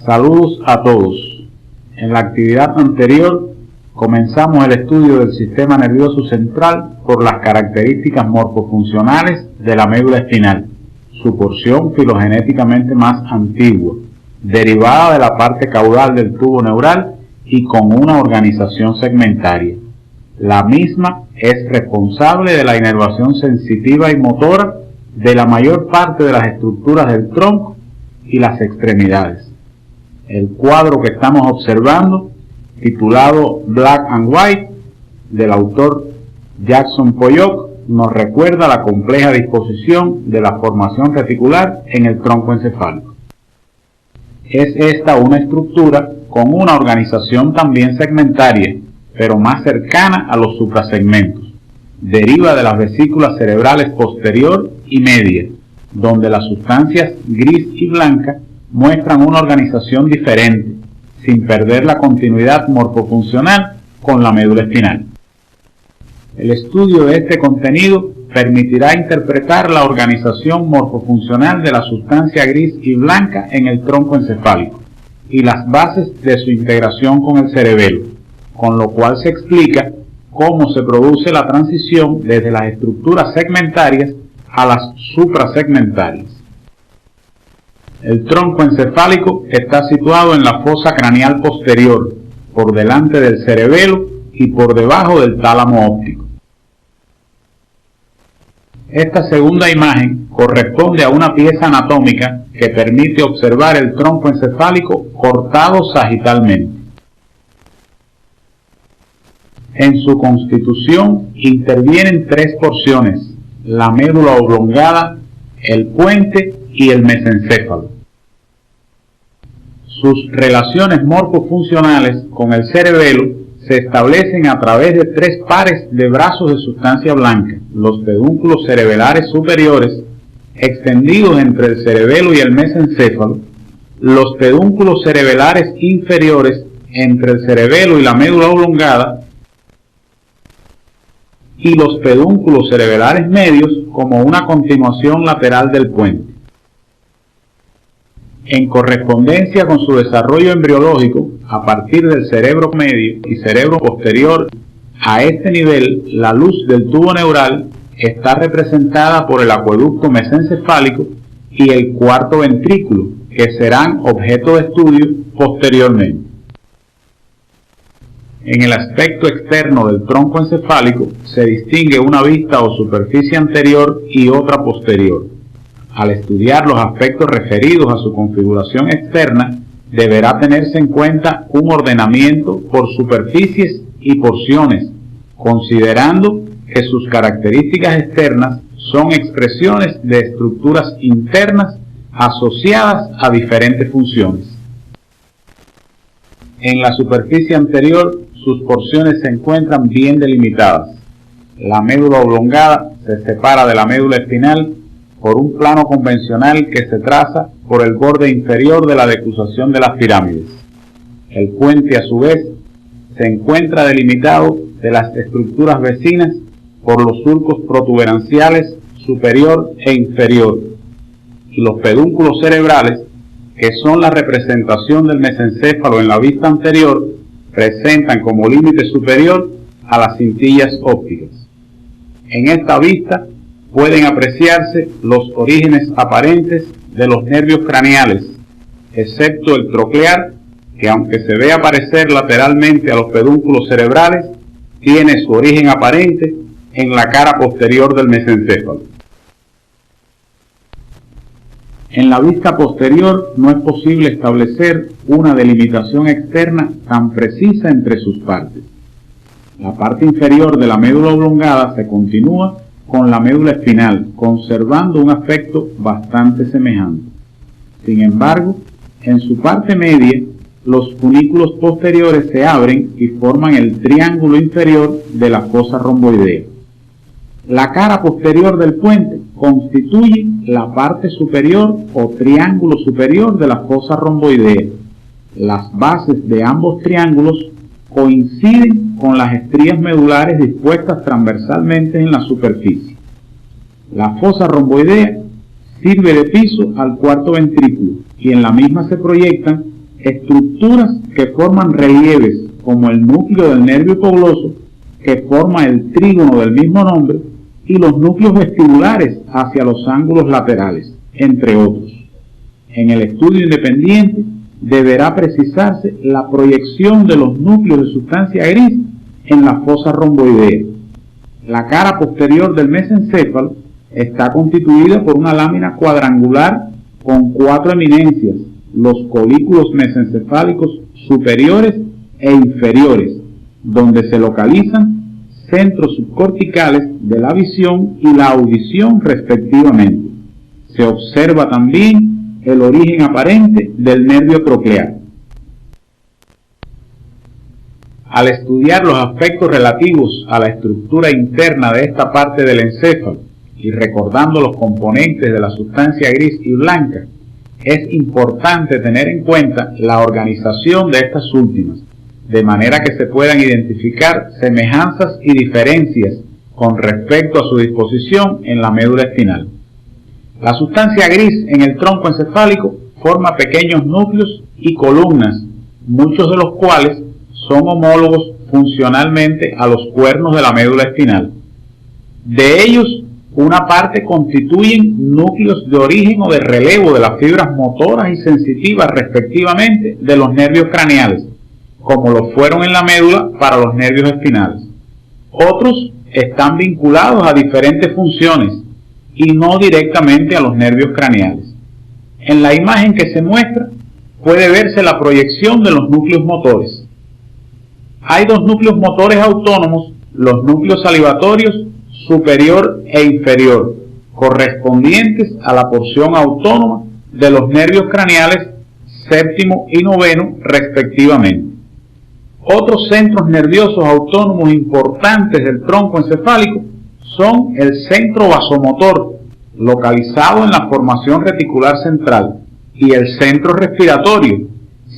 Saludos a todos. En la actividad anterior comenzamos el estudio del sistema nervioso central por las características morfofuncionales de la médula espinal, su porción filogenéticamente más antigua, derivada de la parte caudal del tubo neural y con una organización segmentaria. La misma es responsable de la inervación sensitiva y motora de la mayor parte de las estructuras del tronco y las extremidades. El cuadro que estamos observando, titulado Black and White, del autor Jackson Pollock, nos recuerda la compleja disposición de la formación reticular en el tronco encefálico. Es esta una estructura con una organización también segmentaria, pero más cercana a los suprasegmentos. Deriva de las vesículas cerebrales posterior y media, donde las sustancias gris y blanca muestran una organización diferente, sin perder la continuidad morfofuncional con la médula espinal. El estudio de este contenido permitirá interpretar la organización morfofuncional de la sustancia gris y blanca en el tronco encefálico y las bases de su integración con el cerebelo, con lo cual se explica cómo se produce la transición desde las estructuras segmentarias a las suprasegmentarias. El tronco encefálico está situado en la fosa craneal posterior, por delante del cerebelo y por debajo del tálamo óptico. Esta segunda imagen corresponde a una pieza anatómica que permite observar el tronco encefálico cortado sagitalmente. En su constitución intervienen tres porciones: la médula oblongada, el puente y el mesencéfalo. Sus relaciones morfofuncionales con el cerebelo se establecen a través de tres pares de brazos de sustancia blanca: los pedúnculos cerebelares superiores, extendidos entre el cerebelo y el mesencéfalo; los pedúnculos cerebelares inferiores, entre el cerebelo y la médula oblongada; y los pedúnculos cerebelares medios como una continuación lateral del puente. En correspondencia con su desarrollo embriológico, a partir del cerebro medio y cerebro posterior, a este nivel, la luz del tubo neural está representada por el acueducto mesencefálico y el cuarto ventrículo, que serán objeto de estudio posteriormente. En el aspecto externo del tronco encefálico se distingue una vista o superficie anterior y otra posterior. Al estudiar los aspectos referidos a su configuración externa, deberá tenerse en cuenta un ordenamiento por superficies y porciones, considerando que sus características externas son expresiones de estructuras internas asociadas a diferentes funciones. En la superficie anterior, sus porciones se encuentran bien delimitadas. La médula oblongada se separa de la médula espinal por un plano convencional que se traza por el borde inferior de la decusación de las pirámides. El puente, a su vez, se encuentra delimitado de las estructuras vecinas por los surcos protuberanciales superior e inferior, y los pedúnculos cerebrales, que son la representación del mesencéfalo en la vista anterior, presentan como límite superior a las cintillas ópticas. En esta vista pueden apreciarse los orígenes aparentes de los nervios craneales, excepto el troclear, que aunque se ve aparecer lateralmente a los pedúnculos cerebrales, tiene su origen aparente en la cara posterior del mesencéfalo. En la vista posterior no es posible establecer una delimitación externa tan precisa entre sus partes. La parte inferior de la médula oblongada se continúa con la médula espinal, conservando un aspecto bastante semejante. Sin embargo, en su parte media, los funículos posteriores se abren y forman el triángulo inferior de la fosa romboidea. La cara posterior del puente constituye la parte superior o triángulo superior de la fosa romboidea. Las bases de ambos triángulos coinciden con las estrías medulares dispuestas transversalmente en la superficie. La fosa romboidea sirve de piso al cuarto ventrículo y en la misma se proyectan estructuras que forman relieves como el núcleo del nervio hipogloso, que forma el trígono del mismo nombre, y los núcleos vestibulares hacia los ángulos laterales, entre otros. En el estudio independiente deberá precisarse la proyección de los núcleos de sustancia gris en la fosa romboidea. La cara posterior del mesencéfalo está constituida por una lámina cuadrangular con 4 eminencias, los colículos mesencefálicos superiores e inferiores, donde se localizan centros subcorticales de la visión y la audición respectivamente. Se observa también el origen aparente del nervio troclear. Al estudiar los aspectos relativos a la estructura interna de esta parte del encéfalo y recordando los componentes de la sustancia gris y blanca, es importante tener en cuenta la organización de estas últimas, de manera que se puedan identificar semejanzas y diferencias con respecto a su disposición en la médula espinal. La sustancia gris en el tronco encefálico forma pequeños núcleos y columnas, muchos de los cuales son homólogos funcionalmente a los cuernos de la médula espinal. De ellos, una parte constituyen núcleos de origen o de relevo de las fibras motoras y sensitivas respectivamente de los nervios craneales, como lo fueron en la médula para los nervios espinales. Otros están vinculados a diferentes funciones y no directamente a los nervios craneales. En la imagen que se muestra puede verse la proyección de los núcleos motores. Hay 2 núcleos motores autónomos, los núcleos salivatorios superior e inferior, correspondientes a la porción autónoma de los nervios craneales séptimo y noveno respectivamente. Otros centros nerviosos autónomos importantes del tronco encefálico son el centro vasomotor, localizado en la formación reticular central, y el centro respiratorio,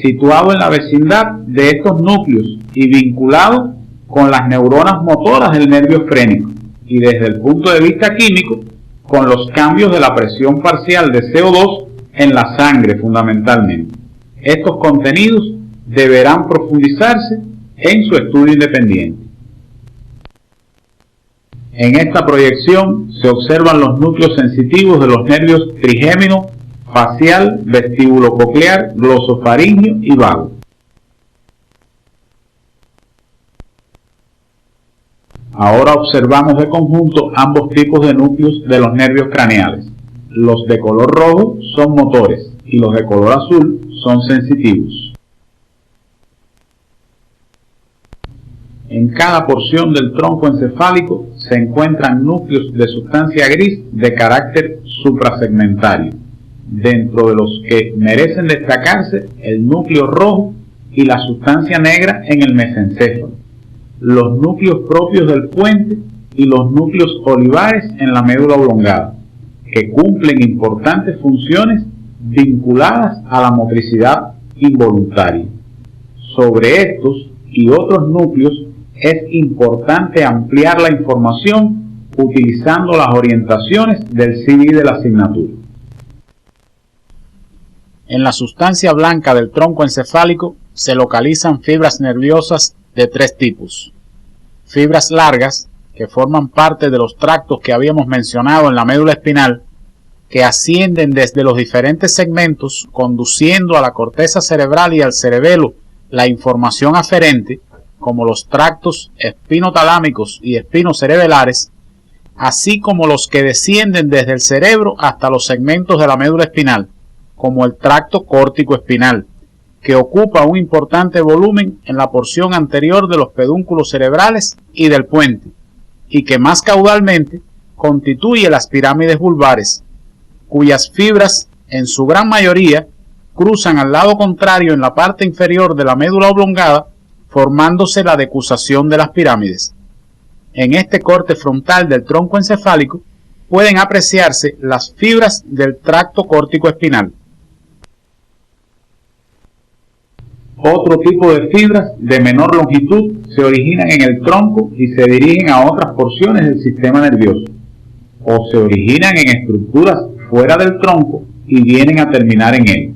situado en la vecindad de estos núcleos y vinculado con las neuronas motoras del nervio frénico, y desde el punto de vista químico, con los cambios de la presión parcial de CO2 en la sangre fundamentalmente. Estos contenidos deberán profundizarse en su estudio independiente. En esta proyección se observan los núcleos sensitivos de los nervios trigémino, facial, vestíbulo-coclear, glosofaríngeo y vago. Ahora observamos de conjunto ambos tipos de núcleos de los nervios craneales. Los de color rojo son motores y los de color azul son sensitivos. En cada porción del tronco encefálico se encuentran núcleos de sustancia gris de carácter suprasegmentario, dentro de los que merecen destacarse el núcleo rojo y la sustancia negra en el mesencéfalo, los núcleos propios del puente y los núcleos olivares en la médula oblongada, que cumplen importantes funciones vinculadas a la motricidad involuntaria. Sobre estos y otros núcleos es importante ampliar la información utilizando las orientaciones del CD de la asignatura. En la sustancia blanca del tronco encefálico se localizan fibras nerviosas de 3 tipos. Fibras largas, que forman parte de los tractos que habíamos mencionado en la médula espinal, que ascienden desde los diferentes segmentos, conduciendo a la corteza cerebral y al cerebelo la información aferente, como los tractos espinotalámicos y espinocerebelares, así como los que descienden desde el cerebro hasta los segmentos de la médula espinal, como el tracto córtico-espinal, que ocupa un importante volumen en la porción anterior de los pedúnculos cerebrales y del puente, y que más caudalmente constituye las pirámides vulvares, cuyas fibras, en su gran mayoría, cruzan al lado contrario en la parte inferior de la médula oblongada, formándose la decusación de las pirámides. En este corte frontal del tronco encefálico pueden apreciarse las fibras del tracto córtico-espinal. Otro tipo de fibras de menor longitud se originan en el tronco y se dirigen a otras porciones del sistema nervioso, o se originan en estructuras fuera del tronco y vienen a terminar en él.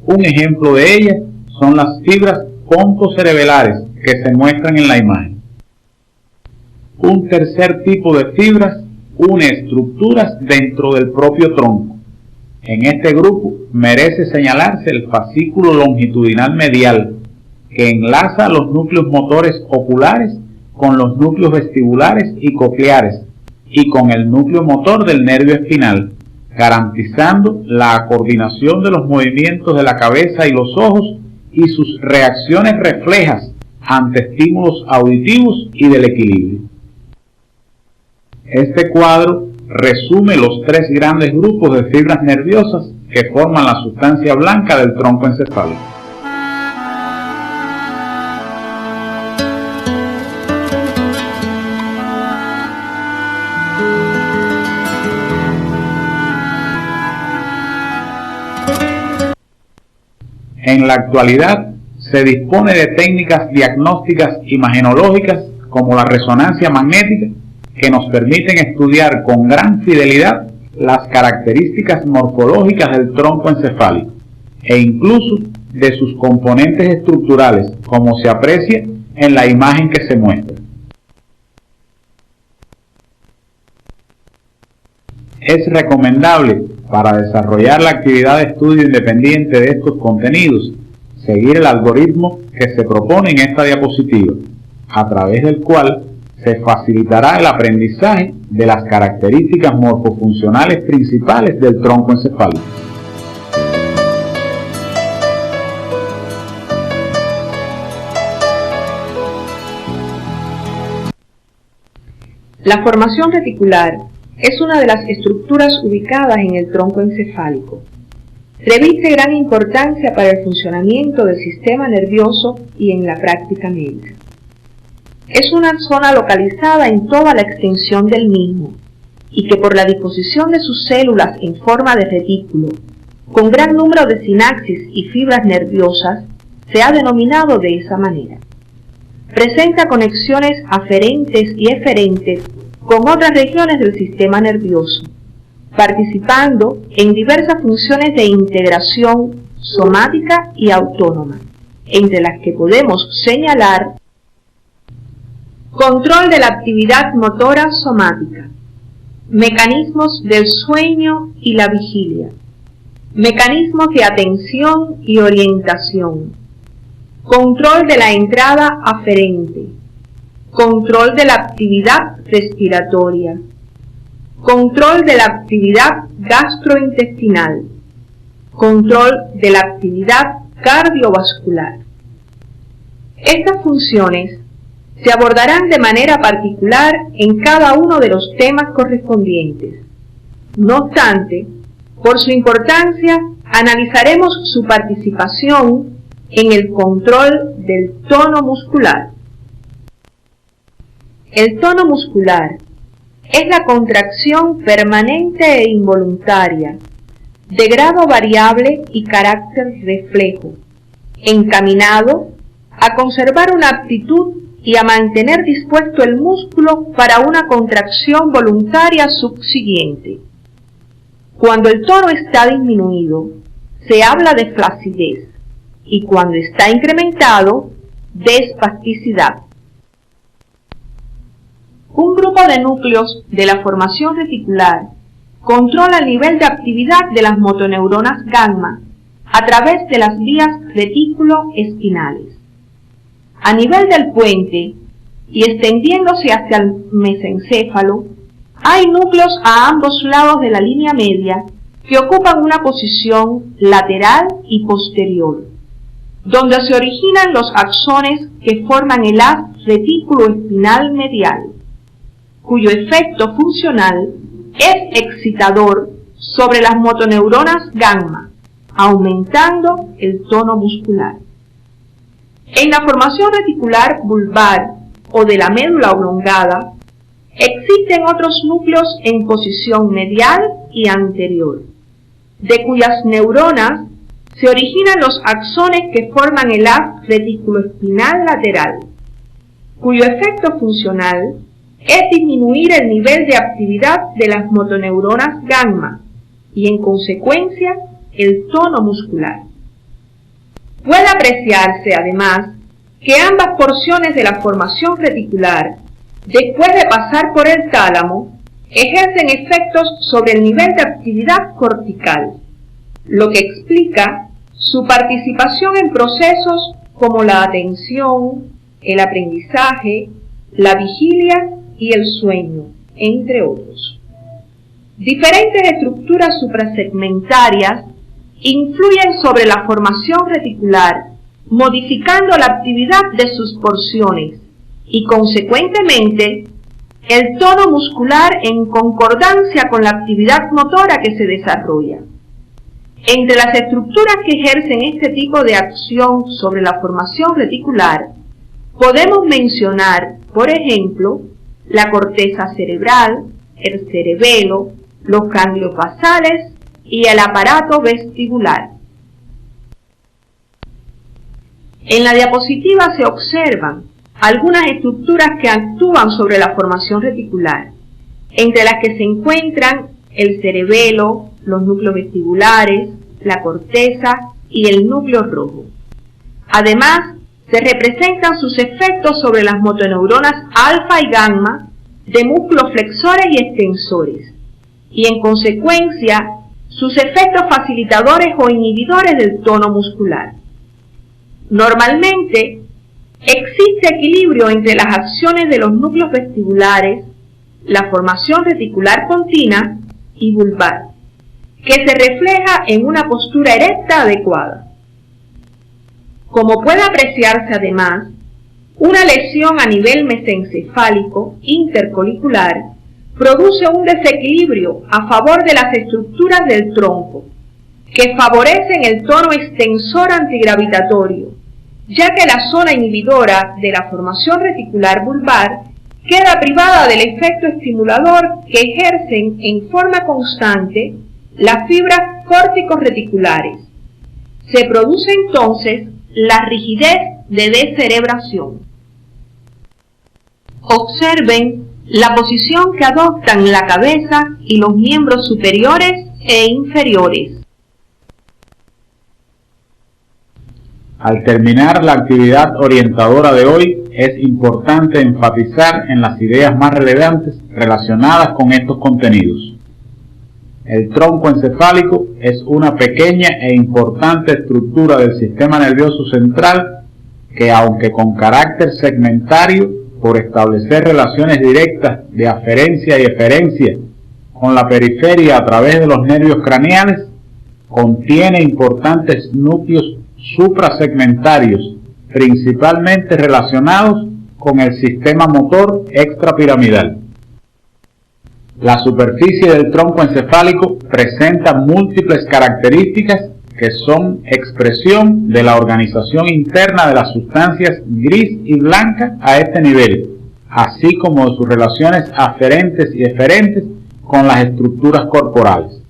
Un ejemplo de ellas son las fibras pontocerebelares que se muestran en la imagen. Un tercer tipo de fibras une estructuras dentro del propio tronco. En este grupo merece señalarse el fascículo longitudinal medial, que enlaza los núcleos motores oculares con los núcleos vestibulares y cocleares y con el núcleo motor del nervio espinal, garantizando la coordinación de los movimientos de la cabeza y los ojos y sus reacciones reflejas ante estímulos auditivos y del equilibrio. Este cuadro resume los tres grandes grupos de fibras nerviosas que forman la sustancia blanca del tronco encefálico. En la actualidad se dispone de técnicas diagnósticas imagenológicas como la resonancia magnética que nos permiten estudiar con gran fidelidad las características morfológicas del tronco encefálico e incluso de sus componentes estructurales, como se aprecia en la imagen que se muestra. Es recomendable, para desarrollar la actividad de estudio independiente de estos contenidos, seguir el algoritmo que se propone en esta diapositiva, a través del cual se facilitará el aprendizaje de las características morfofuncionales principales del tronco encefálico. La formación reticular es una de las estructuras ubicadas en el tronco encefálico. Reviste gran importancia para el funcionamiento del sistema nervioso y en la práctica médica. Es una zona localizada en toda la extensión del mismo y que por la disposición de sus células en forma de retículo, con gran número de sinapsis y fibras nerviosas, se ha denominado de esa manera. Presenta conexiones aferentes y eferentes con otras regiones del sistema nervioso, participando en diversas funciones de integración somática y autónoma, entre las que podemos señalar control de la actividad motora somática, mecanismos del sueño y la vigilia, mecanismos de atención y orientación, control de la entrada aferente, control de la actividad respiratoria, control de la actividad gastrointestinal, control de la actividad cardiovascular. Estas funciones se abordarán de manera particular en cada uno de los temas correspondientes. No obstante, por su importancia, analizaremos su participación en el control del tono muscular. El tono muscular es la contracción permanente e involuntaria, de grado variable y carácter reflejo, encaminado a conservar una aptitud y a mantener dispuesto el músculo para una contracción voluntaria subsiguiente. Cuando el tono está disminuido, se habla de flacidez, y cuando está incrementado, de espasticidad. Un grupo de núcleos de la formación reticular controla el nivel de actividad de las motoneuronas gamma a través de las vías retículo-espinales. A nivel del puente y extendiéndose hacia el mesencéfalo, hay núcleos a ambos lados de la línea media que ocupan una posición lateral y posterior, donde se originan los axones que forman el haz retículo-espinal medial, cuyo efecto funcional es excitador sobre las motoneuronas gamma, aumentando el tono muscular. En la formación reticular bulbar o de la médula oblongada, existen otros núcleos en posición medial y anterior, de cuyas neuronas se originan los axones que forman el haz reticuloespinal lateral, cuyo efecto funcional es disminuir el nivel de actividad de las motoneuronas gamma y, en consecuencia, el tono muscular. Puede apreciarse, además, que ambas porciones de la formación reticular, después de pasar por el tálamo, ejercen efectos sobre el nivel de actividad cortical, lo que explica su participación en procesos como la atención, el aprendizaje, la vigilia y el sueño, entre otros. Diferentes estructuras suprasegmentarias influyen sobre la formación reticular, modificando la actividad de sus porciones y, consecuentemente, el tono muscular en concordancia con la actividad motora que se desarrolla. Entre las estructuras que ejercen este tipo de acción sobre la formación reticular, podemos mencionar, por ejemplo, la corteza cerebral, el cerebelo, los ganglios basales y el aparato vestibular. En la diapositiva se observan algunas estructuras que actúan sobre la formación reticular, entre las que se encuentran el cerebelo, los núcleos vestibulares, la corteza y el núcleo rojo. Además, se representan sus efectos sobre las motoneuronas alfa y gamma de músculos flexores y extensores, y en consecuencia, sus efectos facilitadores o inhibidores del tono muscular. Normalmente, existe equilibrio entre las acciones de los núcleos vestibulares, la formación reticular continua y bulbar, que se refleja en una postura erecta adecuada. Como puede apreciarse además, una lesión a nivel mesencefálico intercolicular produce un desequilibrio a favor de las estructuras del tronco, que favorecen el tono extensor antigravitatorio, ya que la zona inhibidora de la formación reticular bulbar queda privada del efecto estimulador que ejercen en forma constante las fibras córtico-reticulares. Se produce entonces la rigidez de descerebración. Observen la posición que adoptan la cabeza y los miembros superiores e inferiores. Al terminar la actividad orientadora de hoy, es importante enfatizar en las ideas más relevantes relacionadas con estos contenidos. El tronco encefálico es una pequeña e importante estructura del sistema nervioso central que, aunque con carácter segmentario, por establecer relaciones directas de aferencia y eferencia con la periferia a través de los nervios craneales, contiene importantes núcleos suprasegmentarios, principalmente relacionados con el sistema motor extrapiramidal. La superficie del tronco encefálico presenta múltiples características que son expresión de la organización interna de las sustancias gris y blanca a este nivel, así como de sus relaciones aferentes y eferentes con las estructuras corporales.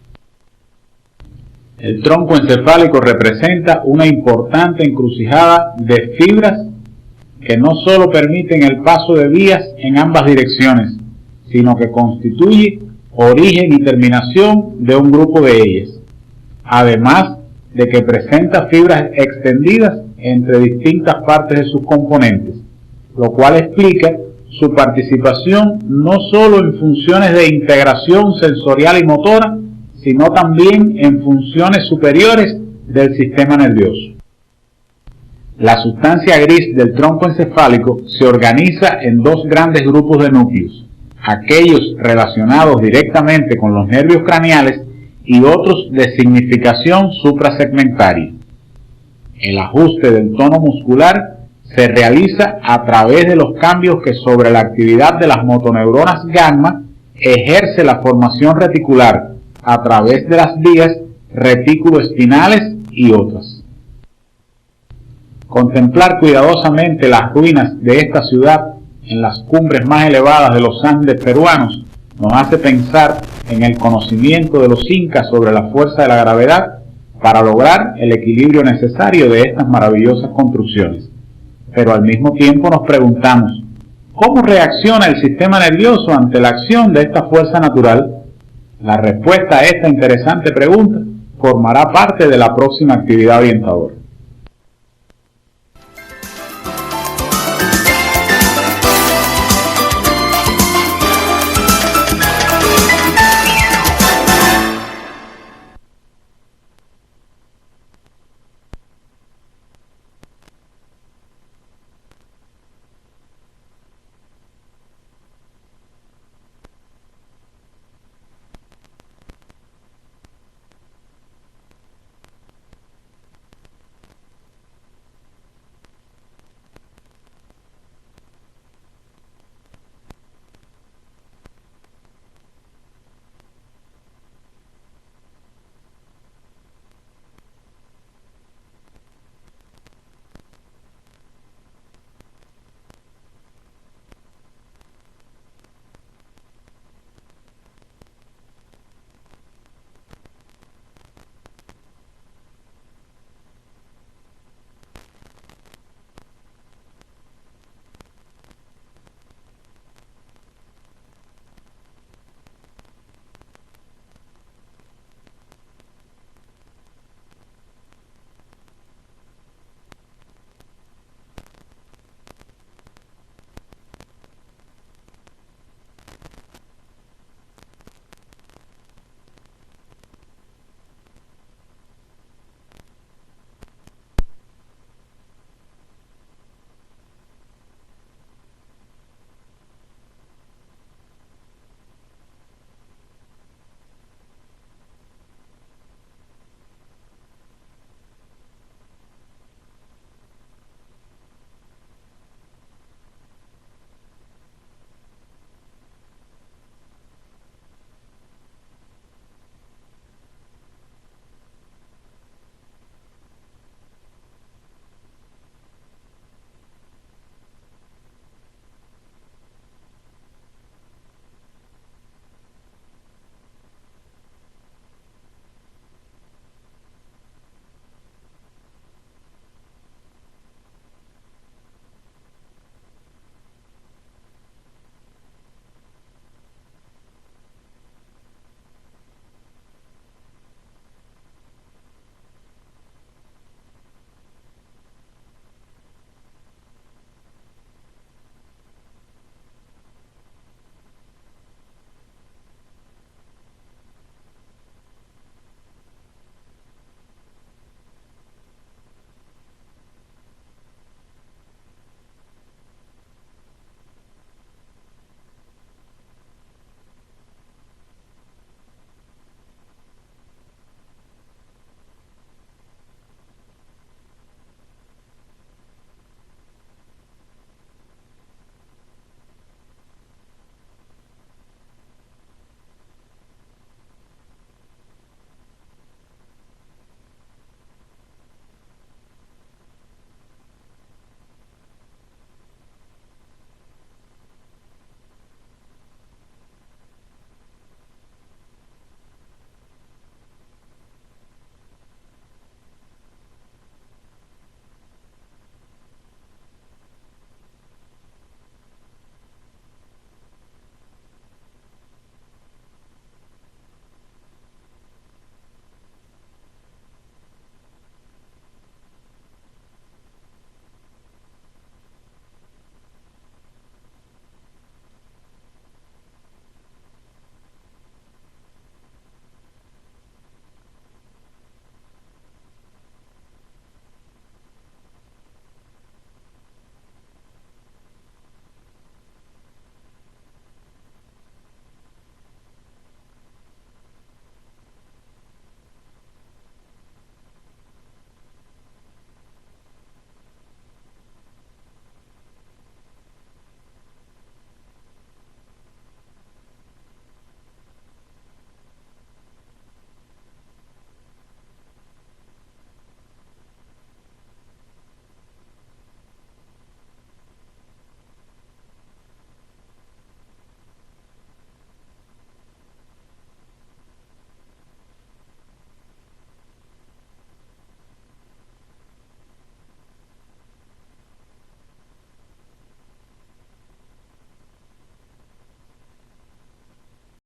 El tronco encefálico representa una importante encrucijada de fibras que no solo permiten el paso de vías en ambas direcciones, sino que constituye origen y terminación de un grupo de ellas, además de que presenta fibras extendidas entre distintas partes de sus componentes, lo cual explica su participación no solo en funciones de integración sensorial y motora, sino también en funciones superiores del sistema nervioso. La sustancia gris del tronco encefálico se organiza en dos grandes grupos de núcleos, aquellos relacionados directamente con los nervios craneales y otros de significación suprasegmentaria. El ajuste del tono muscular se realiza a través de los cambios que sobre la actividad de las motoneuronas gamma ejerce la formación reticular a través de las vías retículoespinales y otras. Contemplar cuidadosamente las ruinas de esta ciudad en las cumbres más elevadas de los Andes peruanos nos hace pensar en el conocimiento de los incas sobre la fuerza de la gravedad para lograr el equilibrio necesario de estas maravillosas construcciones. Pero al mismo tiempo nos preguntamos, ¿cómo reacciona el sistema nervioso ante la acción de esta fuerza natural? La respuesta a esta interesante pregunta formará parte de la próxima actividad orientadora.